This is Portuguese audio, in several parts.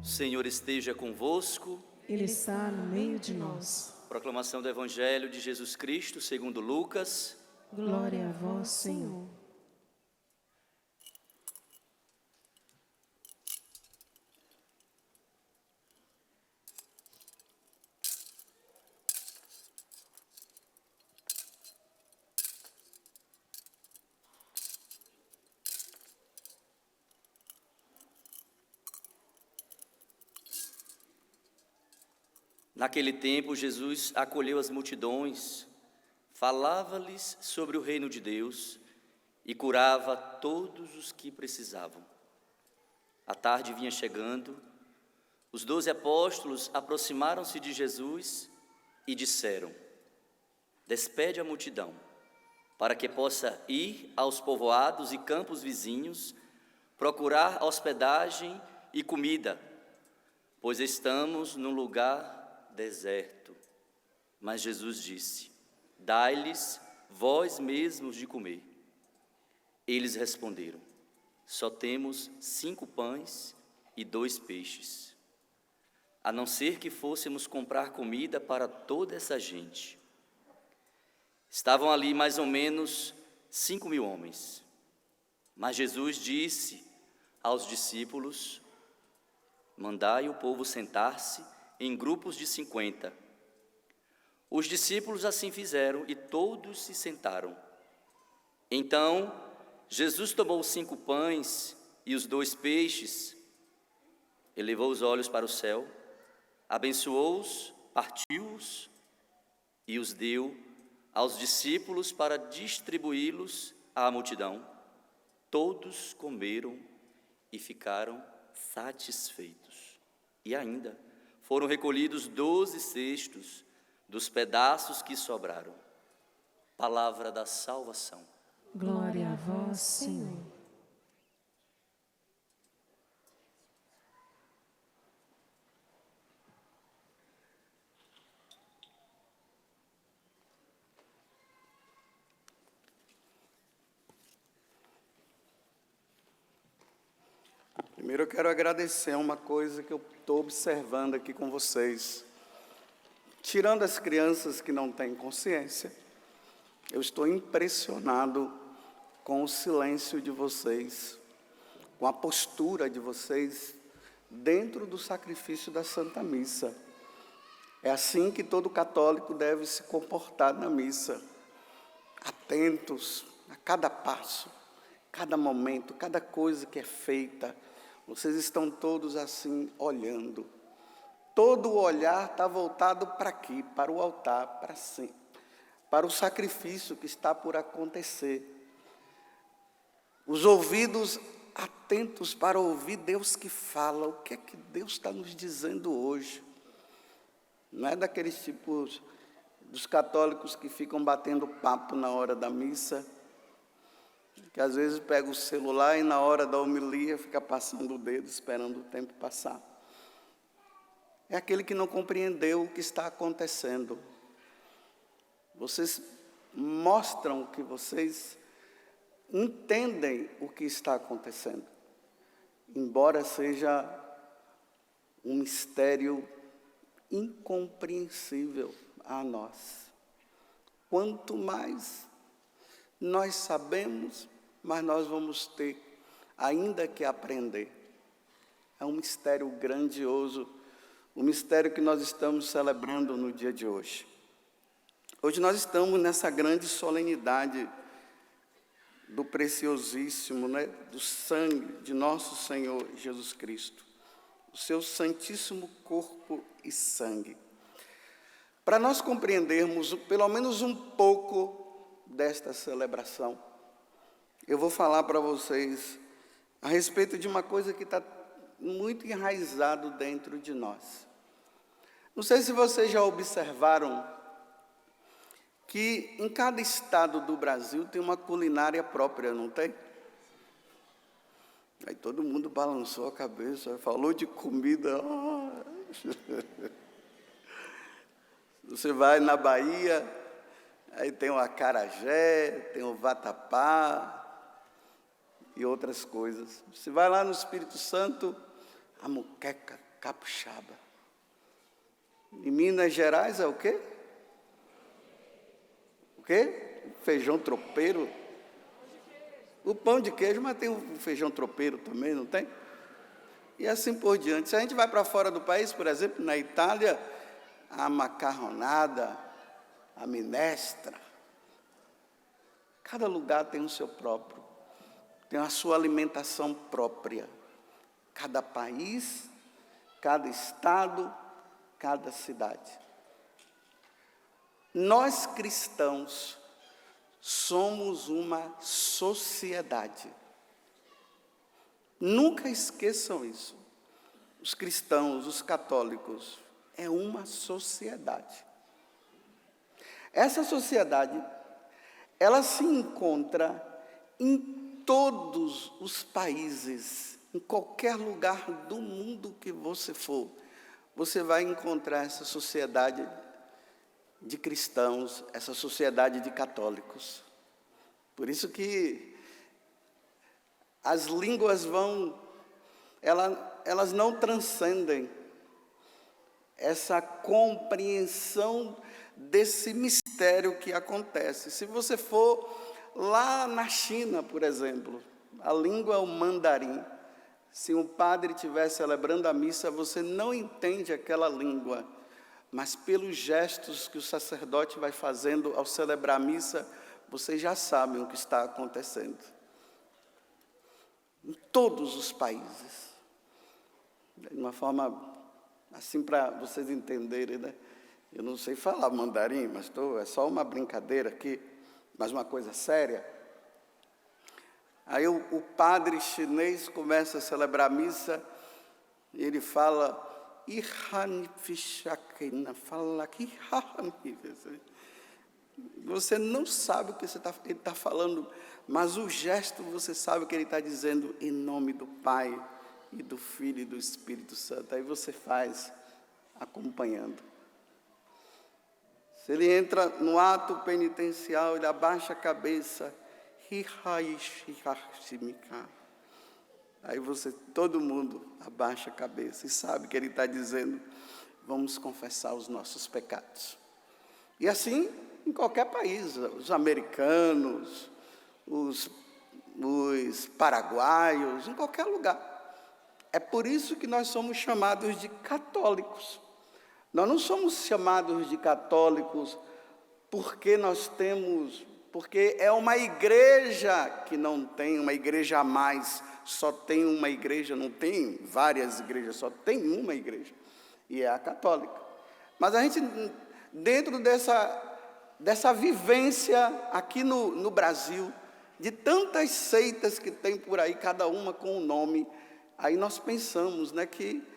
O Senhor esteja convosco. Ele está no meio de nós. Proclamação do Evangelho de Jesus Cristo, segundo Lucas. Glória a vós, Senhor. Naquele tempo, Jesus acolheu as multidões, falava-lhes sobre o reino de Deus e curava todos os que precisavam. A tarde vinha chegando, os 12 apóstolos aproximaram-se de Jesus e disseram: despede a multidão, para que possa ir aos povoados e campos vizinhos, procurar hospedagem e comida, pois estamos num lugar deserto. Mas Jesus disse: dai-lhes vós mesmos de comer. Eles responderam: só temos 5 pães e 2 peixes, a não ser que fôssemos comprar comida para toda essa gente. Estavam ali mais ou menos 5.000 homens. Mas Jesus disse aos discípulos: mandai o povo sentar-se em grupos de 50. Os discípulos assim fizeram e todos se sentaram. Então, Jesus tomou os 5 pães e os 2 peixes, elevou os olhos para o céu, abençoou-os, partiu-os e os deu aos discípulos para distribuí-los à multidão. Todos comeram e ficaram satisfeitos. E ainda foram recolhidos 12 cestos dos pedaços que sobraram. Palavra da salvação. Glória a vós, Senhor. Primeiro eu quero agradecer uma coisa que eu estou observando aqui com vocês. Tirando as crianças que não têm consciência, eu estou impressionado com o silêncio de vocês, com a postura de vocês dentro do sacrifício da Santa Missa. É assim que todo católico deve se comportar na missa, atentos a cada passo, cada momento, cada coisa que é feita. Vocês estão todos assim, olhando. Todo o olhar está voltado para aqui, para o altar, para o sacrifício que está por acontecer. Os ouvidos atentos para ouvir Deus que fala. O que é que Deus está nos dizendo hoje? Não é daqueles tipos dos católicos que ficam batendo papo na hora da missa, que às vezes pega o celular e na hora da homilia fica passando o dedo, esperando o tempo passar. É aquele que não compreendeu o que está acontecendo. Vocês mostram que vocês entendem o que está acontecendo, embora seja um mistério incompreensível a nós. Quanto mais nós sabemos, mas nós vamos ter ainda que aprender. É um mistério grandioso, o mistério que nós estamos celebrando no dia de hoje. Hoje nós estamos nessa grande solenidade do preciosíssimo, do sangue de nosso Senhor Jesus Cristo, o seu santíssimo corpo e sangue. Para nós compreendermos pelo menos um pouco desta celebração, eu vou falar para vocês a respeito de uma coisa que está muito enraizado dentro de nós. Não sei se vocês já observaram que em cada estado do Brasil tem uma culinária própria, não tem? Aí todo mundo balançou a cabeça, falou de comida. Você vai na Bahia, aí tem o acarajé, tem o vatapá e outras coisas. Você vai lá no Espírito Santo, a moqueca, capixaba. Em Minas Gerais é o quê? O quê? Feijão tropeiro. O pão de queijo, mas tem o feijão tropeiro também, não tem? E assim por diante. Se a gente vai para fora do país, por exemplo, na Itália, a macarronada, a minestra. Cada lugar tem o seu próprio, tem a sua alimentação própria. Cada país, cada estado, cada cidade. Nós cristãos somos uma sociedade. Nunca esqueçam isso. Os cristãos, os católicos, é uma sociedade. Essa sociedade, ela se encontra em todos os países, em qualquer lugar do mundo que você for, você vai encontrar essa sociedade de cristãos, essa sociedade de católicos. Por isso que as línguas elas não transcendem essa compreensão desse mistério que acontece. Se você for lá na China, por exemplo, a língua é o mandarim. Se um padre estiver celebrando a missa, você não entende aquela língua, mas pelos gestos que o sacerdote vai fazendo ao celebrar a missa, vocês já sabem o que está acontecendo. Em todos os países. De uma forma assim para vocês entenderem, né? Eu não sei falar mandarim, mas é só uma brincadeira aqui, mas uma coisa séria. Aí o padre chinês começa a celebrar a missa e ele fala, você não sabe o que ele está falando, mas o gesto você sabe que ele está dizendo em nome do Pai e do Filho e do Espírito Santo. Aí você faz acompanhando. Se ele entra no ato penitencial, ele abaixa a cabeça. Aí todo mundo abaixa a cabeça e sabe que ele está dizendo, vamos confessar os nossos pecados. E assim, em qualquer país, os americanos, os paraguaios, em qualquer lugar. É por isso que nós somos chamados de católicos. Nós não somos chamados de católicos porque porque é uma igreja que não tem, uma igreja a mais, só tem uma igreja, não tem várias igrejas, só tem uma igreja, e é a católica. Mas a gente, dentro dessa vivência aqui no Brasil, de tantas seitas que tem por aí, cada uma com um nome, aí nós pensamos, né, que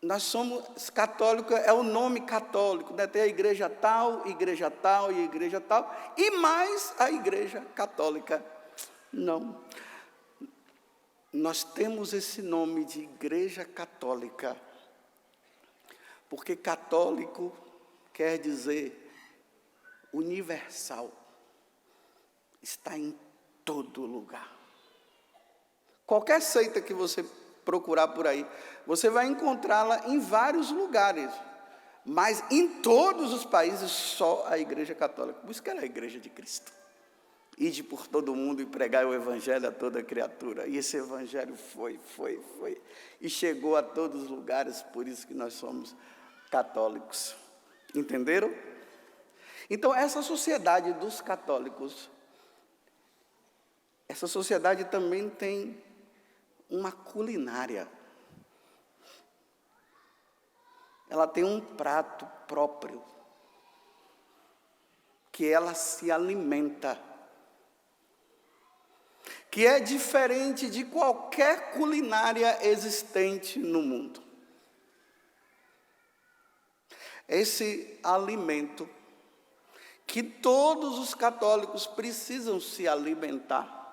nós somos católicos, é o nome católico, né? Tem a igreja tal e igreja tal, e mais a igreja católica. Não. Nós temos esse nome de igreja católica, porque católico quer dizer universal, está em todo lugar. Qualquer seita que você procurar por aí, você vai encontrá-la em vários lugares, mas em todos os países só a igreja católica. Por isso que ela é a igreja de Cristo. Ide por todo mundo e pregai o evangelho a toda criatura. E esse evangelho foi, e chegou a todos os lugares, por isso que nós somos católicos. Entenderam? Então, essa sociedade dos católicos, essa sociedade também tem uma culinária. Ela tem um prato próprio, que ela se alimenta, que é diferente de qualquer culinária existente no mundo. Esse alimento que todos os católicos precisam se alimentar,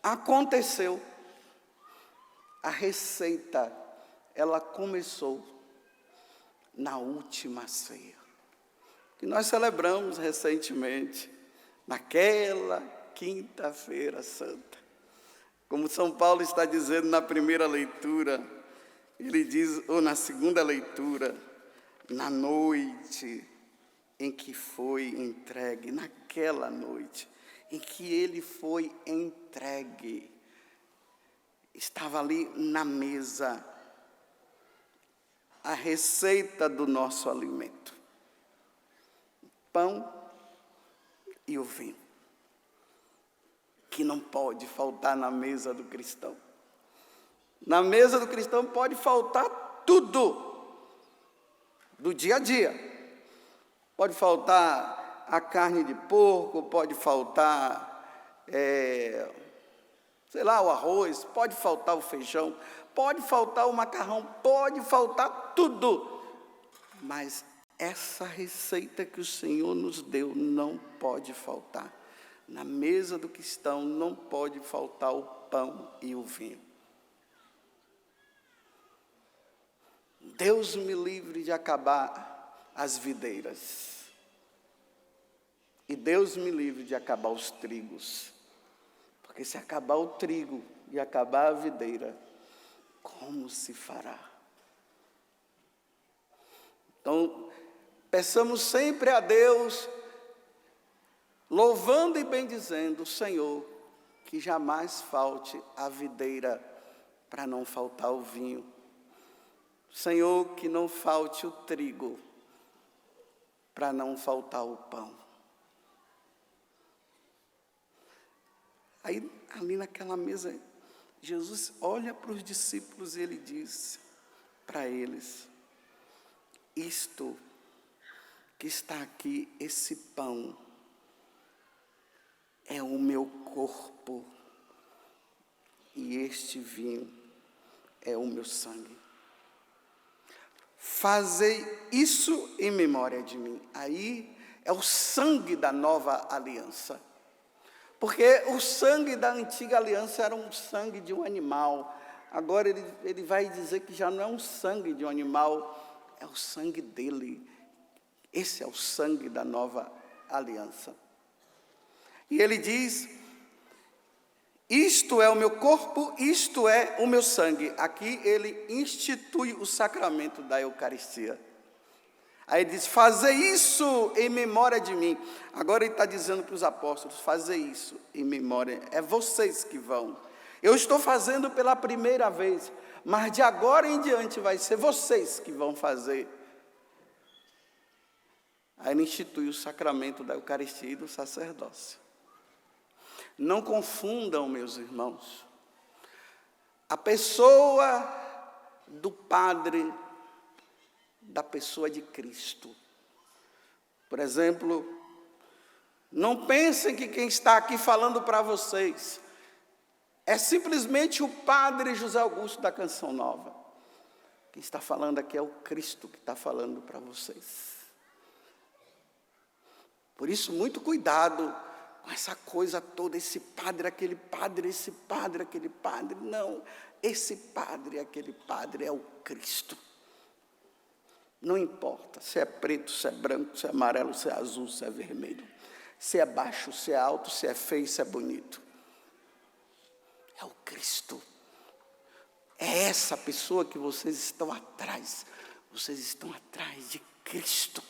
aconteceu, a receita, ela começou na última ceia, que nós celebramos recentemente, naquela quinta-feira santa. Como São Paulo está dizendo na primeira leitura, Ele diz, ou na segunda leitura, na noite em que foi entregue, naquela noite em que ele foi entregue, estava ali na mesa a receita do nosso alimento, o pão e o vinho, que não pode faltar na mesa do cristão. Na mesa do cristão pode faltar tudo do dia a dia. Pode faltar a carne de porco, pode faltar, o arroz, pode faltar o feijão, pode faltar o macarrão, pode faltar tudo. Mas essa receita que o Senhor nos deu não pode faltar. Na mesa do cristão não pode faltar o pão e o vinho. Deus me livre de acabar as videiras. E Deus me livre de acabar os trigos. Porque se acabar o trigo e acabar a videira, como se fará? Então, peçamos sempre a Deus, louvando e bendizendo o Senhor, que jamais falte a videira para não faltar o vinho. Senhor, que não falte o trigo para não faltar o pão. Aí, ali naquela mesa, Jesus olha para os discípulos e ele diz para eles: isto que está aqui, esse pão, é o meu corpo, e este vinho é o meu sangue. Fazei isso em memória de mim. Aí é o sangue da nova aliança. Porque o sangue da antiga aliança era um sangue de um animal. Agora ele vai dizer que já não é um sangue de um animal, é o sangue dele. Esse é o sangue da nova aliança. E ele diz: isto é o meu corpo, isto é o meu sangue. Aqui ele institui o sacramento da Eucaristia. Aí ele diz: fazei isso em memória de mim. Agora ele está dizendo para os apóstolos: fazei isso em memória. É vocês que vão. Eu estou fazendo pela primeira vez, mas de agora em diante vai ser vocês que vão fazer. Aí ele institui o sacramento da Eucaristia e do sacerdócio. Não confundam, meus irmãos, a pessoa do padre da pessoa de Cristo. Por exemplo, não pensem que quem está aqui falando para vocês é simplesmente o padre José Augusto da Canção Nova. Quem está falando aqui é o Cristo que está falando para vocês. Por isso, muito cuidado com essa coisa toda, esse padre, aquele padre, esse padre, aquele padre. Não, esse padre, aquele padre é o Cristo. Não importa se é preto, se é branco, se é amarelo, se é azul, se é vermelho, se é baixo, se é alto, se é feio, se é bonito. É o Cristo. É essa pessoa que vocês estão atrás. Vocês estão atrás de Cristo.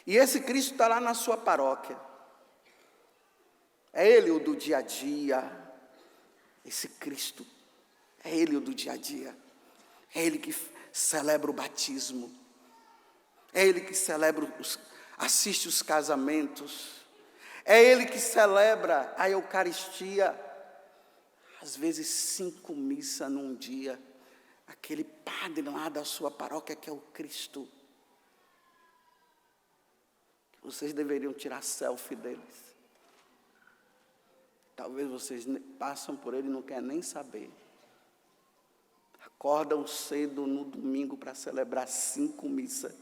E esse Cristo está lá na sua paróquia. É Ele o do dia a dia. Esse Cristo, é Ele o do dia a dia. É Ele que celebra o batismo. É Ele que celebra, assiste os casamentos. É Ele que celebra a Eucaristia. Às vezes 5 missas num dia. Aquele padre lá da sua paróquia que é o Cristo. Vocês deveriam tirar selfie deles. Talvez vocês passam por ele e não querem nem saber. Acordam cedo no domingo para celebrar 5 missas.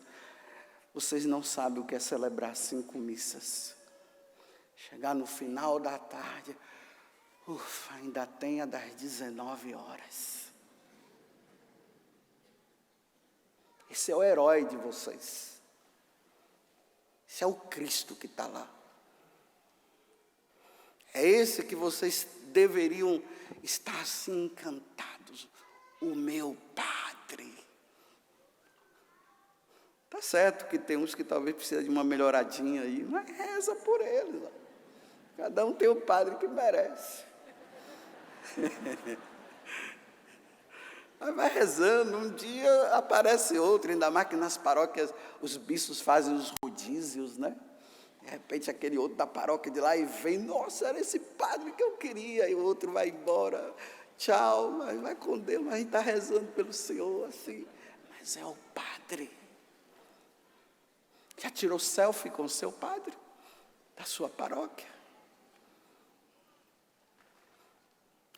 Vocês não sabem o que é celebrar 5 missas. Chegar no final da tarde, ainda tem a das 19 horas. Esse é o herói de vocês. Esse é o Cristo que está lá. É esse que vocês deveriam estar assim encantados. o meu Padre. Tá certo que tem uns que talvez precisam de uma melhoradinha aí, mas reza por eles. Ó. Cada um tem o padre que merece. Mas vai rezando, um dia aparece outro, ainda mais que nas paróquias os bispos fazem os rodízios, né? De repente aquele outro da paróquia de lá e vem, nossa, era esse padre que eu queria, e o outro vai embora, tchau, mas vai com Deus, mas a gente está rezando pelo Senhor, assim, mas é o Padre. Já tirou selfie com o seu padre, da sua paróquia?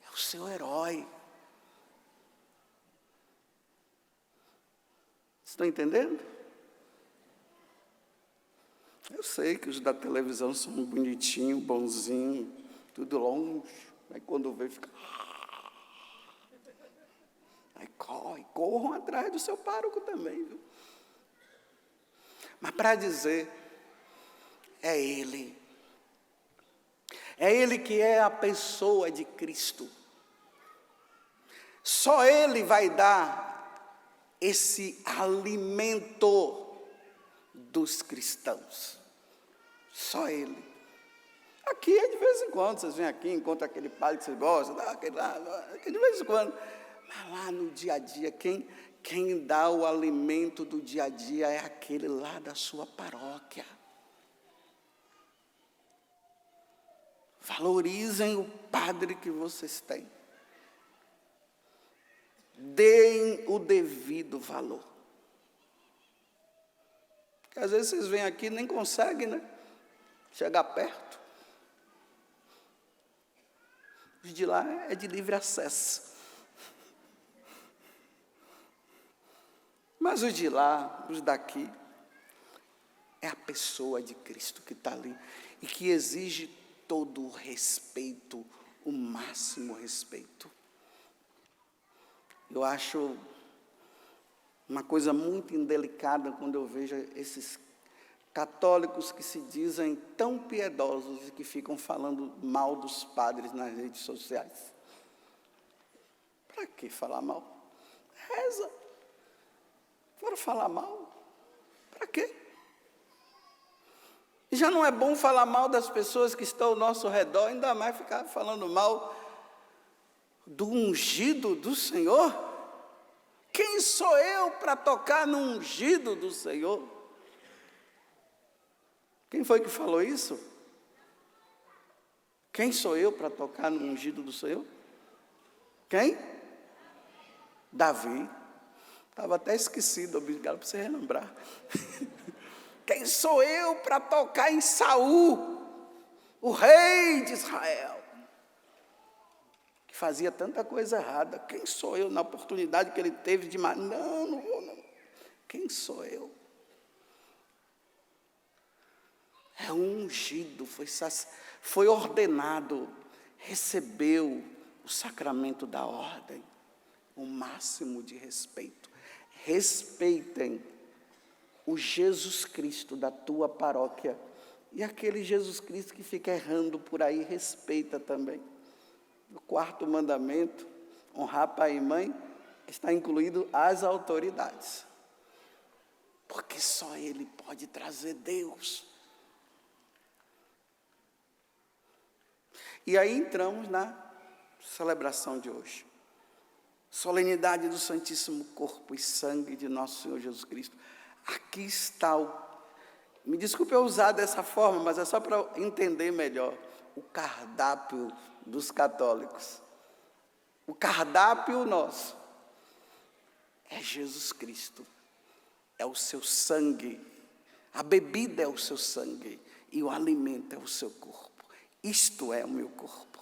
É o seu herói. Estão entendendo? Eu sei que os da televisão são bonitinhos, bonzinhos, tudo longe. Aí quando vê, fica... Aí corram atrás do seu pároco também, viu? Mas para dizer, é Ele. É Ele que é a pessoa de Cristo. Só Ele vai dar esse alimento dos cristãos. Só Ele. Aqui é de vez em quando, vocês vêm aqui, encontram aquele padre que vocês gostam, aquele lá, de vez em quando. Mas lá no dia a dia, quem dá o alimento do dia a dia é aquele lá da sua paróquia. Valorizem o padre que vocês têm. Deem o devido valor. Porque às vezes vocês vêm aqui e nem conseguem, né? Chegar perto. Os de lá é de livre acesso. Mas os de lá, os daqui, é a pessoa de Cristo que está ali e que exige todo o respeito, o máximo respeito. Eu acho uma coisa muito indelicada quando eu vejo esses católicos que se dizem tão piedosos e que ficam falando mal dos padres nas redes sociais. Para que falar mal? Reza. Agora falar mal? Para quê? Já não é bom falar mal das pessoas que estão ao nosso redor, ainda mais ficar falando mal do ungido do Senhor? Quem sou eu para tocar no ungido do Senhor? Quem foi que falou isso? Quem sou eu para tocar no ungido do Senhor? Quem? Davi. Estava até esquecido, obrigado por você relembrar. Quem sou eu para tocar em Saul, o rei de Israel, que fazia tanta coisa errada? Quem sou eu na oportunidade que ele teve de matar? Não vou, não. Quem sou eu? É um ungido, foi ordenado, recebeu o sacramento da ordem, o máximo de respeito. Respeitem o Jesus Cristo da tua paróquia. E aquele Jesus Cristo que fica errando por aí, respeita também. O 4º mandamento, honrar pai e mãe, está incluído as autoridades. Porque só Ele pode trazer Deus. E aí entramos na celebração de hoje. Solenidade do Santíssimo Corpo e Sangue de nosso Senhor Jesus Cristo. Aqui está me desculpe eu usar dessa forma, mas é só para entender melhor, o cardápio dos católicos. O cardápio nosso é Jesus Cristo, é o seu sangue, a bebida é o seu sangue e o alimento é o seu corpo. Isto é o meu corpo,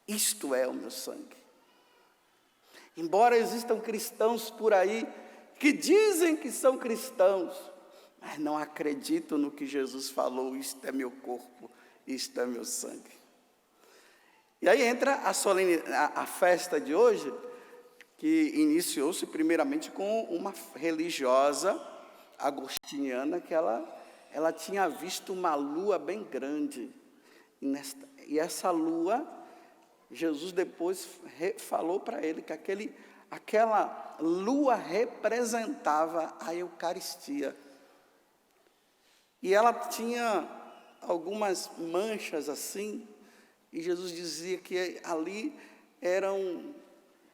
isto é o meu sangue. Embora existam cristãos por aí que dizem que são cristãos, mas não acreditam no que Jesus falou, isto é meu corpo, isto é meu sangue. E aí entra a festa de hoje, que iniciou-se primeiramente com uma religiosa agostiniana, que ela tinha visto uma lua bem grande, e essa lua, Jesus depois falou para ele que aquela lua representava a Eucaristia. E ela tinha algumas manchas assim, e Jesus dizia que ali eram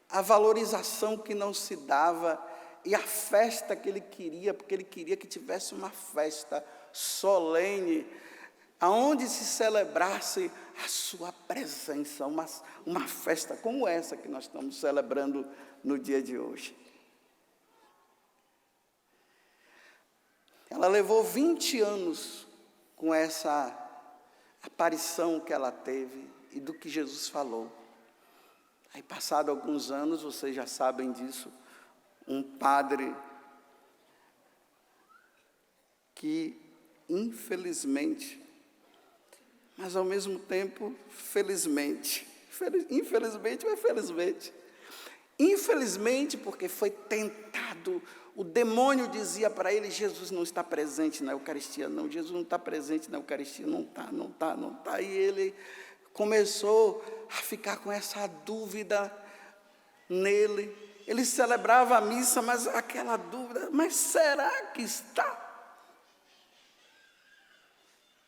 a valorização que não se dava e a festa que ele queria, porque ele queria que tivesse uma festa solene, aonde se celebrasse a sua presença, uma festa como essa que nós estamos celebrando no dia de hoje. Ela levou 20 anos com essa aparição que ela teve e do que Jesus falou. Aí, passado alguns anos, vocês já sabem disso, um padre que, infelizmente, mas ao mesmo tempo, felizmente, infelizmente, mas felizmente, infelizmente, porque foi tentado, o demônio dizia para ele: Jesus não está presente na Eucaristia, não, Jesus não está presente na Eucaristia, não está, e ele começou a ficar com essa dúvida nele. Ele celebrava a missa, mas aquela dúvida: mas será que está?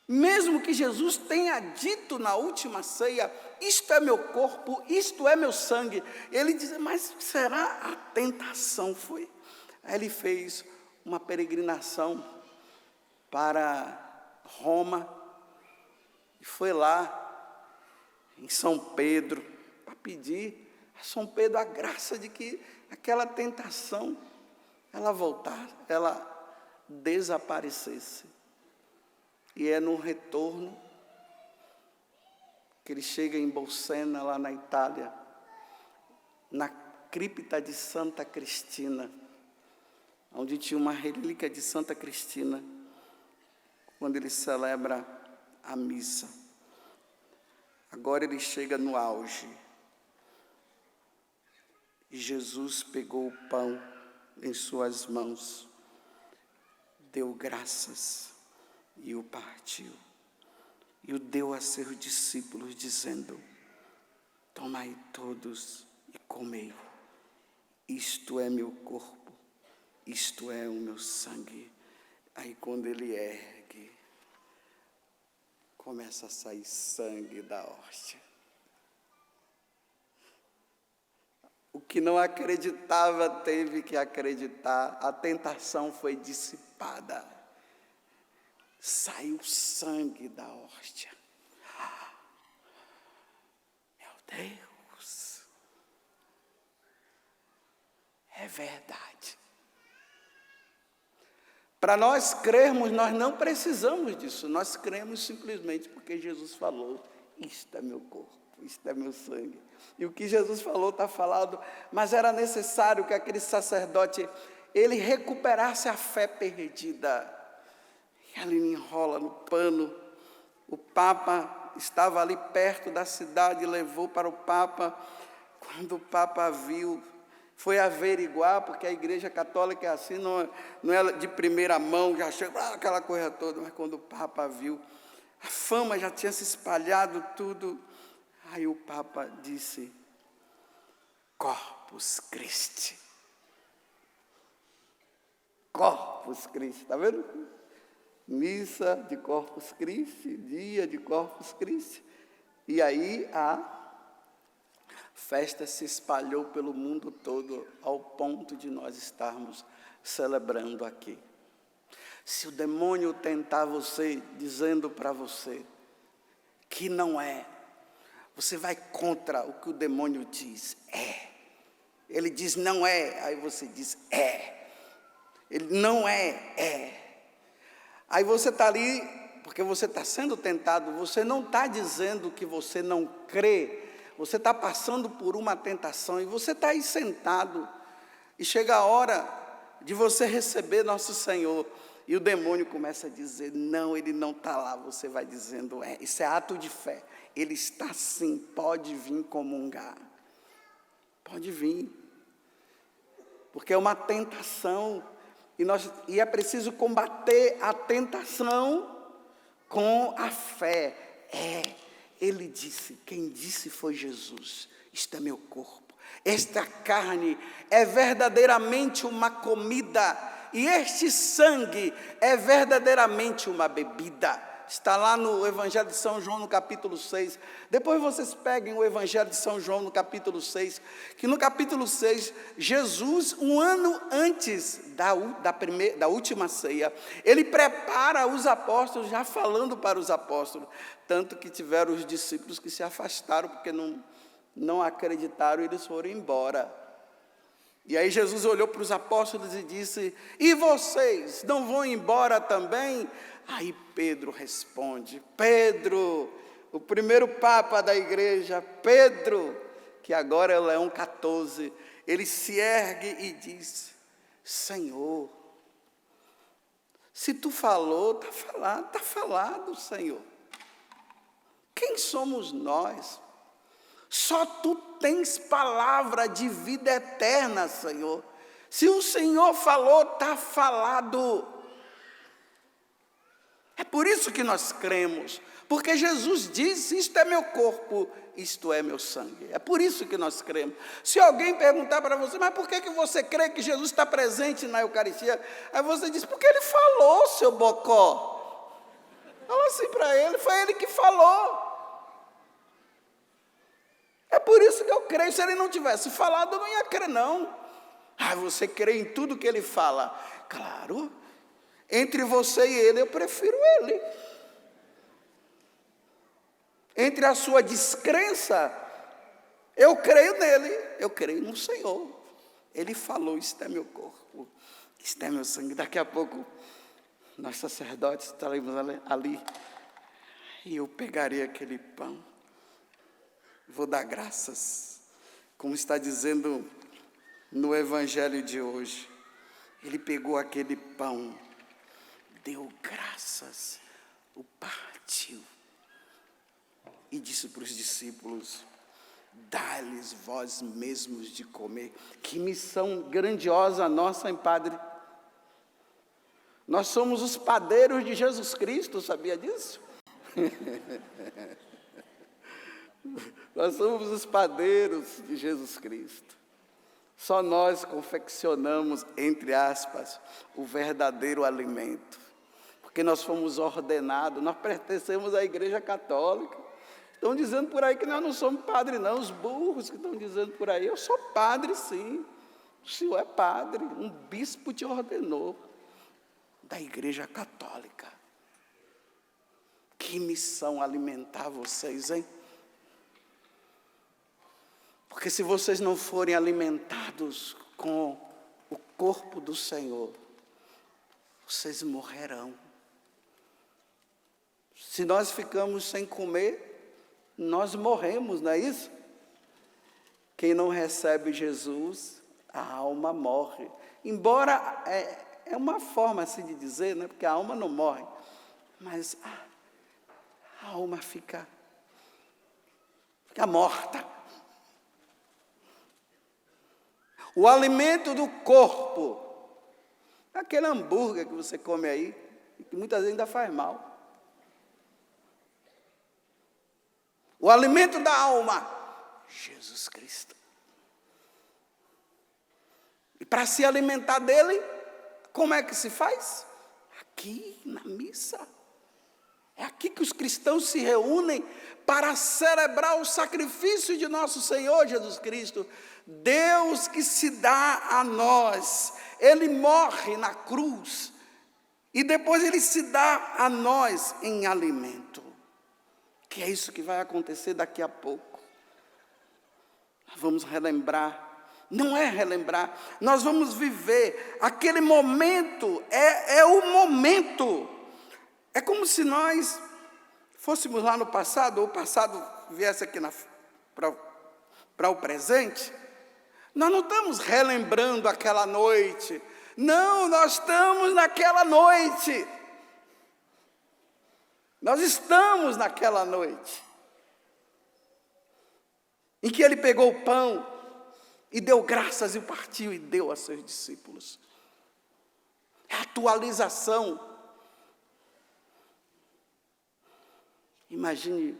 Mesmo que Jesus tenha dito na última ceia: isto é meu corpo, isto é meu sangue, ele diz: mas será? A tentação foi. Aí ele fez uma peregrinação para Roma, e foi lá em São Pedro, para pedir a São Pedro a graça de que aquela tentação, ela voltasse, ela desaparecesse. E é no retorno que ele chega em Bolsena, lá na Itália, na cripta de Santa Cristina, onde tinha uma relíquia de Santa Cristina, quando ele celebra a missa. Agora ele chega no auge. E Jesus pegou o pão em suas mãos, deu graças e o partiu. E o deu a seus discípulos, dizendo: tomai todos e comei. Isto é meu corpo, isto é o meu sangue. Aí quando ele ergue, começa a sair sangue da hóstia. O que não acreditava teve que acreditar, a tentação foi dissipada. Saiu sangue da hóstia. Meu Deus, é verdade. Para nós crermos, nós não precisamos disso, nós cremos simplesmente porque Jesus falou: isto é meu corpo, isto é meu sangue. E o que Jesus falou está falado, mas era necessário que aquele sacerdote, ele recuperasse a fé perdida. E ele enrola no pano. O Papa estava ali perto da cidade, levou para o Papa. Quando o Papa viu, foi averiguar, porque a Igreja Católica é assim, não é de primeira mão, já chega aquela coisa toda, mas quando o Papa viu, a fama já tinha se espalhado tudo. Aí o Papa disse: Corpus Christi. Corpus Christi, está vendo? Missa de Corpus Christi, dia de Corpus Christi. E aí a festa se espalhou pelo mundo todo, ao ponto de nós estarmos celebrando aqui. Se o demônio tentar você, dizendo para você que não é, você vai contra o que o demônio diz. É. Ele diz não é, aí você diz é. Ele não é, é. Aí você está ali, porque você está sendo tentado, você não está dizendo que você não crê, você está passando por uma tentação, e você está aí sentado, e chega a hora de você receber nosso Senhor, e o demônio começa a dizer: não, ele não está lá. Você vai dizendo: é, isso é ato de fé, ele está sim, pode vir comungar, pode vir, porque é uma tentação, e é preciso combater a tentação com a fé. Ele disse, quem disse foi Jesus: isto é meu corpo, Esta carne é verdadeiramente uma comida, e este sangue é verdadeiramente uma bebida. Está lá no Evangelho de São João, no capítulo 6. Depois vocês peguem o Evangelho de São João, no capítulo 6, que no capítulo 6, Jesus, um ano antes da última ceia, ele prepara os apóstolos, já falando para os apóstolos, tanto que tiveram os discípulos que se afastaram, porque não acreditaram, eles foram embora. E aí Jesus olhou para os apóstolos e disse: e vocês não vão embora também? Aí Pedro responde, Pedro, o primeiro papa da igreja, Pedro, que agora é Leão XIV, ele se ergue e diz: Senhor, se tu falou, está falado, Senhor. Quem somos nós? Só tu tens palavra de vida eterna, Senhor. Se o Senhor falou, está falado. É por isso que nós cremos, porque Jesus disse: isto é meu corpo, isto é meu sangue. É por isso que nós cremos. Se alguém perguntar para você: mas por que você crê que Jesus está presente na Eucaristia? Aí você diz: porque ele falou, seu bocó. Fala assim para ele, foi ele que falou. É por isso que eu creio. Se ele não tivesse falado, eu não ia crer, não. Ah, você crê em tudo que ele fala? Claro. Entre você e ele, eu prefiro ele. Entre a sua descrença, eu creio nele. Eu creio no Senhor. Ele falou: isto é meu corpo, isto é meu sangue. Daqui a pouco, nós sacerdotes estaremos ali. E eu pegarei aquele pão. Vou dar graças, como está dizendo no Evangelho de hoje. Ele pegou aquele pão, deu graças, o partiu e disse para os discípulos: dá-lhes vós mesmos de comer. Que missão grandiosa nossa, hein, Padre? Nós somos os padeiros de Jesus Cristo, sabia disso? Nós somos os padeiros de Jesus Cristo. Só nós confeccionamos, entre aspas, o verdadeiro alimento. Porque nós fomos ordenados, nós pertencemos à Igreja Católica. Estão dizendo por aí que nós não somos padre, não. Os burros que estão dizendo por aí: eu sou padre, sim. O senhor é padre, um bispo te ordenou da Igreja Católica. Que missão alimentar vocês, hein? Porque se vocês não forem alimentados com o corpo do Senhor, vocês morrerão. Se nós ficamos sem comer, nós morremos, não é isso? Quem não recebe Jesus, a alma morre. Embora é uma forma assim de dizer, né? Porque a alma não morre, mas a alma fica morta. O alimento do corpo, aquele hambúrguer que você come aí, que muitas vezes ainda faz mal. O alimento da alma, Jesus Cristo. E para se alimentar dele, como é que se faz? Aqui na missa. É aqui que os cristãos se reúnem para celebrar o sacrifício de nosso Senhor Jesus Cristo. Deus que se dá a nós. Ele morre na cruz e depois ele se dá a nós em alimento. Que é isso que vai acontecer daqui a pouco. Nós vamos relembrar. Não é relembrar, nós vamos viver aquele momento, é o momento. É como se nós fôssemos lá no passado, ou o passado viesse aqui para o presente. Nós não estamos relembrando aquela noite. Não, nós estamos naquela noite. Nós estamos naquela noite. Em que ele pegou o pão e deu graças e partiu e deu a seus discípulos. É a atualização. Imagine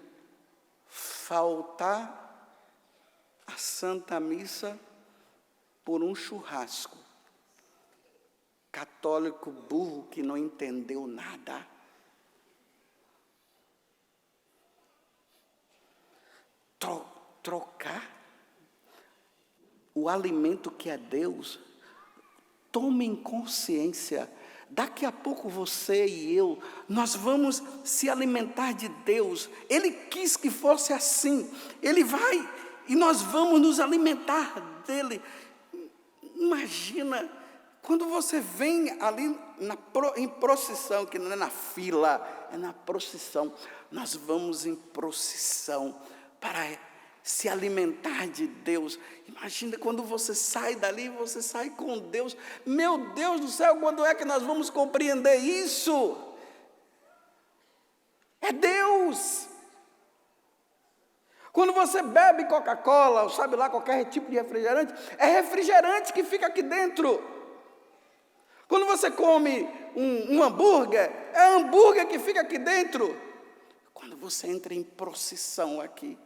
faltar a Santa Missa por um churrasco. Católico burro que não entendeu nada. Trocar o alimento que é Deus. Tomem consciência. Daqui a pouco você e eu, nós vamos se alimentar de Deus. Ele quis que fosse assim. Ele vai e nós vamos nos alimentar dele. Imagina, quando você vem ali em procissão, que não é na fila, é na procissão. Nós vamos em procissão para se alimentar de Deus. Imagina quando você sai dali, você sai com Deus. Meu Deus do céu, quando é que nós vamos compreender isso? É Deus. Quando você bebe Coca-Cola, ou sabe lá, qualquer tipo de refrigerante, é refrigerante que fica aqui dentro. Quando você come um hambúrguer, é hambúrguer que fica aqui dentro. Quando você entra em procissão aqui,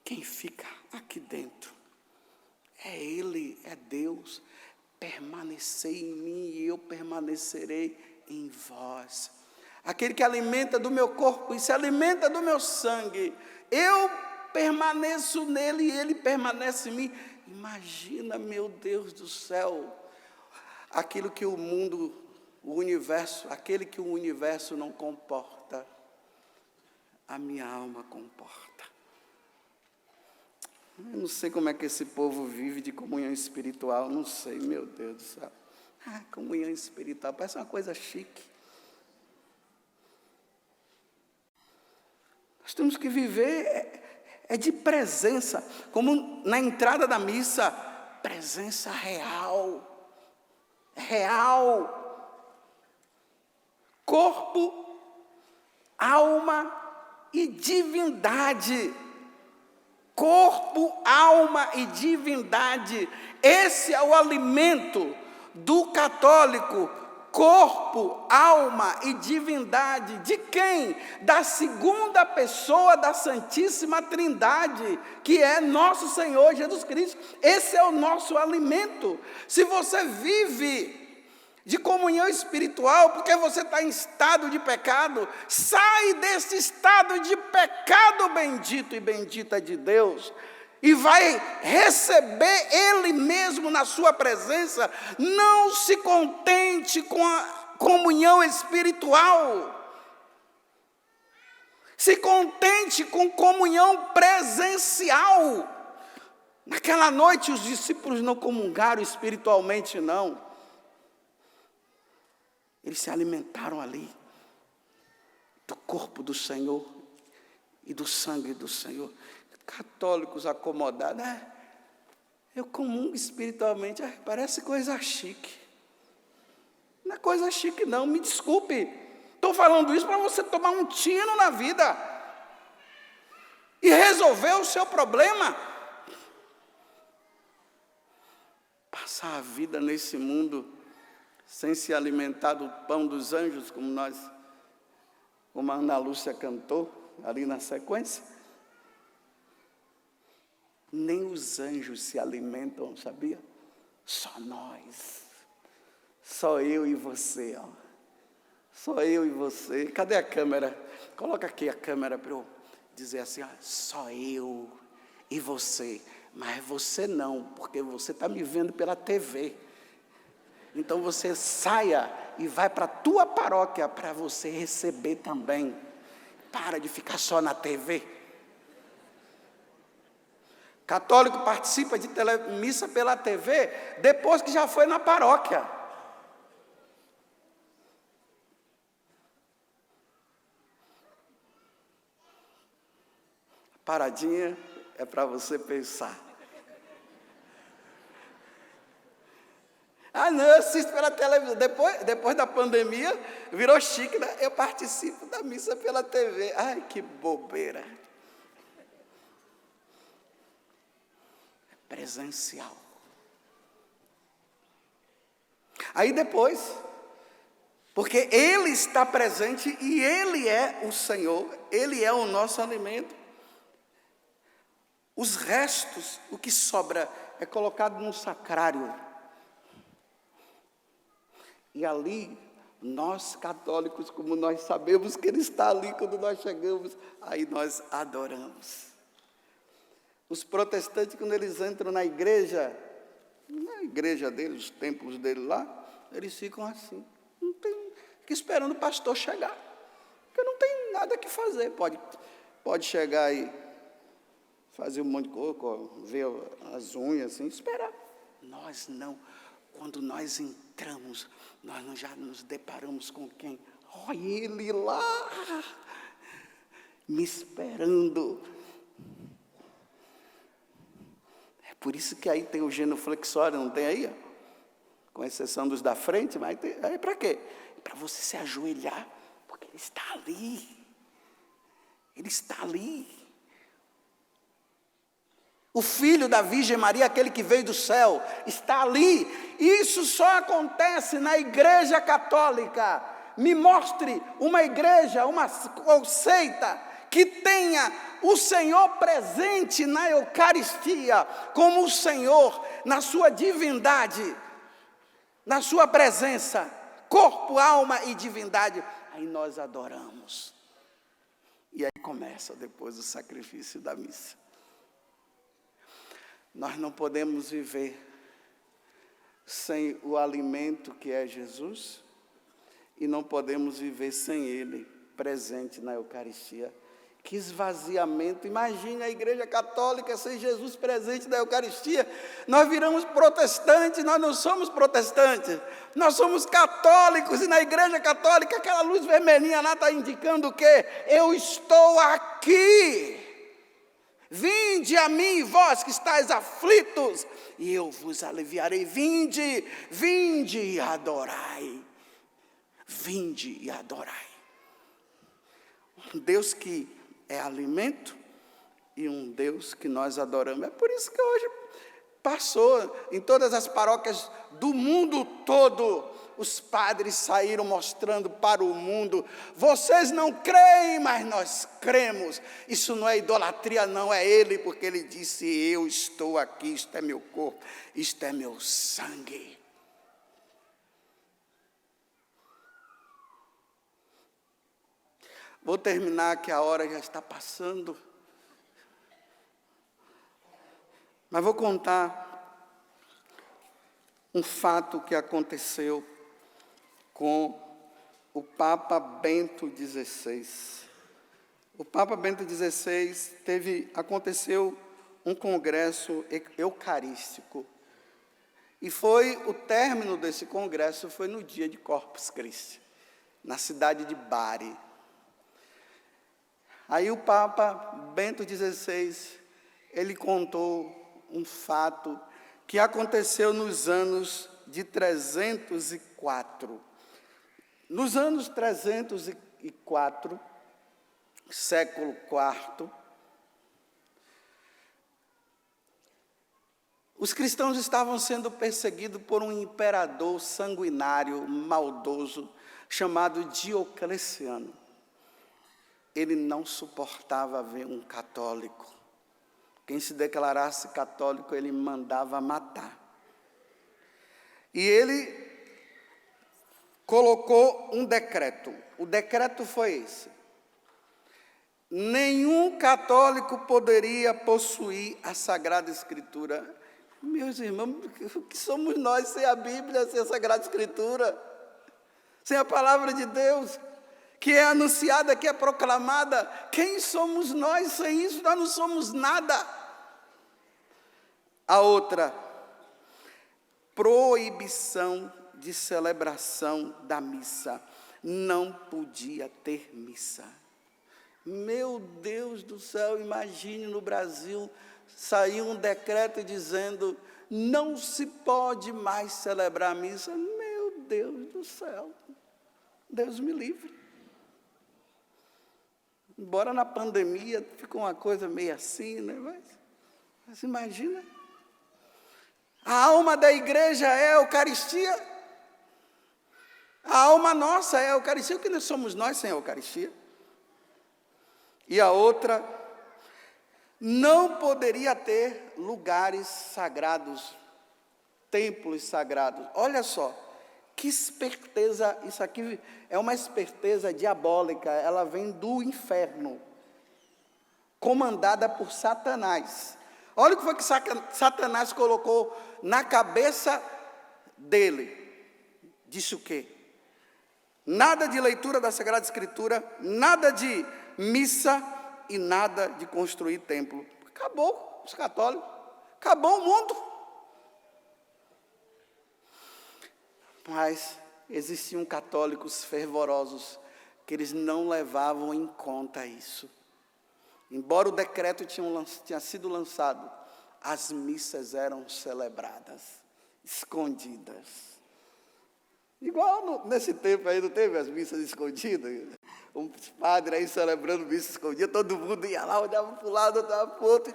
quem fica aqui dentro é Ele, é Deus. Permanecei em mim e eu permanecerei em vós. Aquele que alimenta do meu corpo e se alimenta do meu sangue, eu permaneço nele e ele permanece em mim. Imagina, meu Deus do céu, aquilo que o mundo, o universo, aquele que o universo não comporta, a minha alma comporta. Eu não sei como é que esse povo vive de comunhão espiritual, não sei, meu Deus do céu. Comunhão espiritual, parece uma coisa chique. Nós temos que viver de presença, como na entrada da missa, presença real. Real. Corpo, alma e divindade. Corpo, alma e divindade. Esse é o alimento do católico. Corpo, alma e divindade. De quem? Da segunda pessoa da Santíssima Trindade, que é nosso Senhor Jesus Cristo. Esse é o nosso alimento. Se você vive de comunhão espiritual, porque você está em estado de pecado, sai desse estado de pecado bendito e bendita de Deus, e vai receber Ele mesmo na sua presença. Não se contente com a comunhão espiritual, se contente com comunhão presencial. Naquela noite os discípulos não comungaram espiritualmente, não. Eles se alimentaram ali do corpo do Senhor e do sangue do Senhor. Católicos acomodados, eu comungo espiritualmente, parece coisa chique. Não é coisa chique não, me desculpe. Estou falando isso para você tomar um tino na vida e resolver o seu problema. Passar a vida nesse mundo sem se alimentar do pão dos anjos, como a Ana Lúcia cantou ali na sequência. Nem os anjos se alimentam, sabia? Só nós. Só eu e você, ó. Só eu e você. Cadê a câmera? Coloca aqui a câmera para eu dizer assim, ó, só eu e você. Mas você não, porque você está me vendo pela TV. Então você saia e vai para a tua paróquia para você receber também. Para de ficar só na TV. Católico participa de missa pela TV depois que já foi na paróquia. A paradinha é para você pensar. Não, eu assisto pela televisão. Depois da pandemia, virou chique, né? Eu participo da missa pela TV. Ai, que bobeira. É presencial. Aí depois, porque Ele está presente e Ele é o Senhor, Ele é o nosso alimento. Os restos, o que sobra, é colocado num sacrário. E ali, nós católicos, como nós sabemos que Ele está ali quando nós chegamos, aí nós adoramos. Os protestantes, quando eles entram na igreja deles, os templos dele lá, eles ficam assim, fica esperando o pastor chegar, porque não tem nada que fazer. Pode chegar e fazer um monte de coisa, ver as unhas, assim, esperar. Nós não. Quando nós entramos, nós já nos deparamos com quem? Olha ele lá, me esperando. É por isso que aí tem o genuflexório, não tem aí? Com exceção dos da frente, mas aí para quê? Para você se ajoelhar, porque Ele está ali. Ele está ali. O Filho da Virgem Maria, aquele que veio do céu, está ali. Isso só acontece na Igreja Católica. Me mostre uma igreja, uma seita que tenha o Senhor presente na Eucaristia, como o Senhor, na sua divindade, na sua presença, corpo, alma e divindade. Aí nós adoramos. E aí começa depois o sacrifício da missa. Nós não podemos viver sem o alimento que é Jesus, e não podemos viver sem Ele presente na Eucaristia. Que esvaziamento! Imagine a Igreja Católica sem Jesus presente na Eucaristia. Nós viramos protestantes. Nós não somos protestantes, nós somos católicos, e na Igreja Católica aquela luz vermelhinha lá está indicando o quê? Eu estou aqui. Vinde a mim, vós que estáis aflitos, e eu vos aliviarei. Vinde, vinde e adorai. Vinde e adorai. Um Deus que é alimento e um Deus que nós adoramos. É por isso que hoje passou em todas as paróquias do mundo todo. Os padres saíram mostrando para o mundo: vocês não creem, mas nós cremos. Isso não é idolatria, não, é Ele, porque Ele disse: eu estou aqui, isto é meu corpo, isto é meu sangue. Vou terminar, que a hora já está passando, mas vou contar um fato que aconteceu com o Papa Bento XVI. O Papa Bento XVI aconteceu um congresso eucarístico. E o término desse congresso foi no dia de Corpus Christi, na cidade de Bari. Aí o Papa Bento XVI, ele contou um fato que aconteceu nos anos de 304. Nos anos 304, século IV, os cristãos estavam sendo perseguidos por um imperador sanguinário, maldoso, chamado Diocleciano. Ele não suportava ver um católico. Quem se declarasse católico, ele mandava matar. E ele colocou um decreto. O decreto foi esse: nenhum católico poderia possuir a Sagrada Escritura. Meus irmãos, o que somos nós sem a Bíblia, sem a Sagrada Escritura? Sem a palavra de Deus, que é anunciada, que é proclamada? Quem somos nós sem isso? Nós não somos nada. A outra, proibição de celebração da missa. Não podia ter missa. Meu Deus do céu, imagine no Brasil, saiu um decreto dizendo: não se pode mais celebrar a missa. Meu Deus do céu, Deus me livre. Embora na pandemia ficou uma coisa meio assim, né? Mas imagina, a alma da igreja é a Eucaristia. A alma nossa é a Eucaristia. O que nós somos nós sem a Eucaristia? E a outra, não poderia ter lugares sagrados, templos sagrados. Olha só, que esperteza, isso aqui é uma esperteza diabólica, ela vem do inferno, comandada por Satanás. Olha o que foi que Satanás colocou na cabeça dele. Disse o quê? Nada de leitura da Sagrada Escritura, nada de missa e nada de construir templo. Acabou os católicos, acabou o mundo. Mas existiam católicos fervorosos que eles não levavam em conta isso. Embora o decreto tinha sido lançado, as missas eram celebradas, escondidas. Igual nesse tempo aí, não teve as missas escondidas? Um padre aí celebrando missa escondida, todo mundo ia lá, olhava para o lado, olhava para o outro,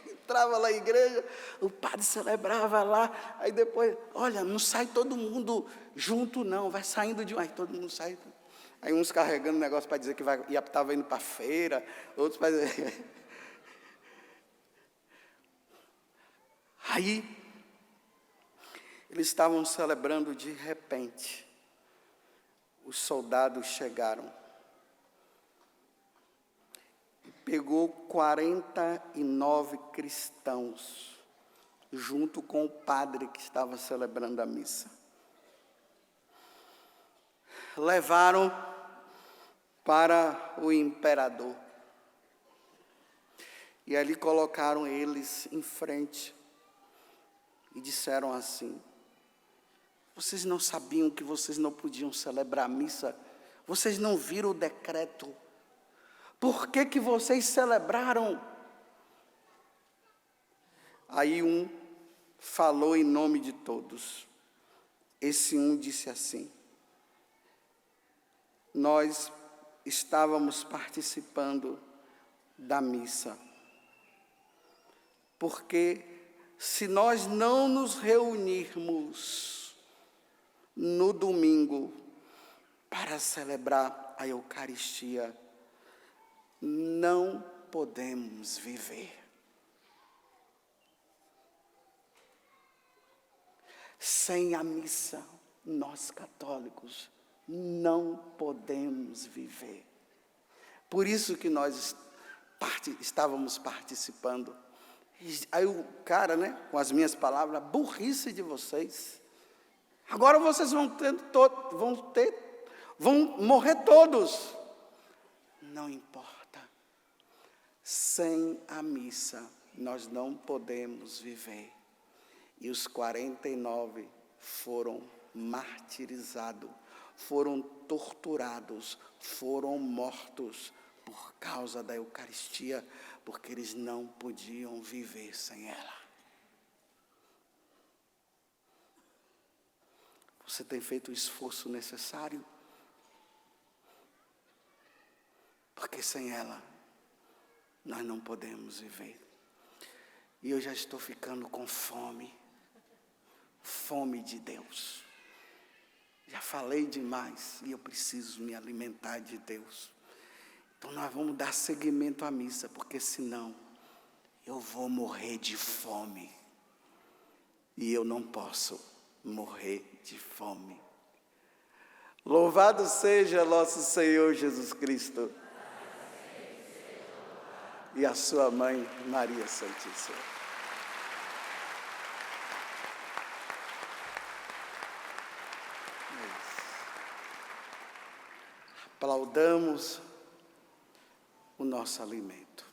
entrava lá na igreja, o padre celebrava lá, aí depois, olha, não sai todo mundo junto não, vai saindo de um, aí todo mundo sai. Aí uns carregando negócio para dizer que estava indo para a feira, outros para dizer... Aí, eles estavam celebrando de repente, os soldados chegaram, pegou 49 cristãos, junto com o padre que estava celebrando a missa. Levaram para o imperador. E ali colocaram eles em frente e disseram assim: vocês não sabiam que vocês não podiam celebrar a missa? Vocês não viram o decreto? Por que que vocês celebraram? Aí um falou em nome de todos. Esse um disse assim: nós estávamos participando da missa, porque se nós não nos reunirmos no domingo para celebrar a Eucaristia, não podemos viver. Sem a missa, nós católicos não podemos viver. Por isso que nós estávamos participando. Aí o cara, com as minhas palavras, burrice de vocês. Agora vocês vão morrer todos. Não importa. Sem a missa, nós não podemos viver. E os 49 foram martirizados, foram torturados, foram mortos por causa da Eucaristia, porque eles não podiam viver sem ela. Você tem feito o esforço necessário? Porque sem ela, nós não podemos viver. E eu já estou ficando com fome. Fome de Deus. Já falei demais e eu preciso me alimentar de Deus. Então nós vamos dar seguimento à missa, porque senão eu vou morrer de fome. E eu não posso morrer de fome. Louvado seja nosso Senhor Jesus Cristo e a sua mãe Maria Santíssima. Aplaudamos o nosso alimento.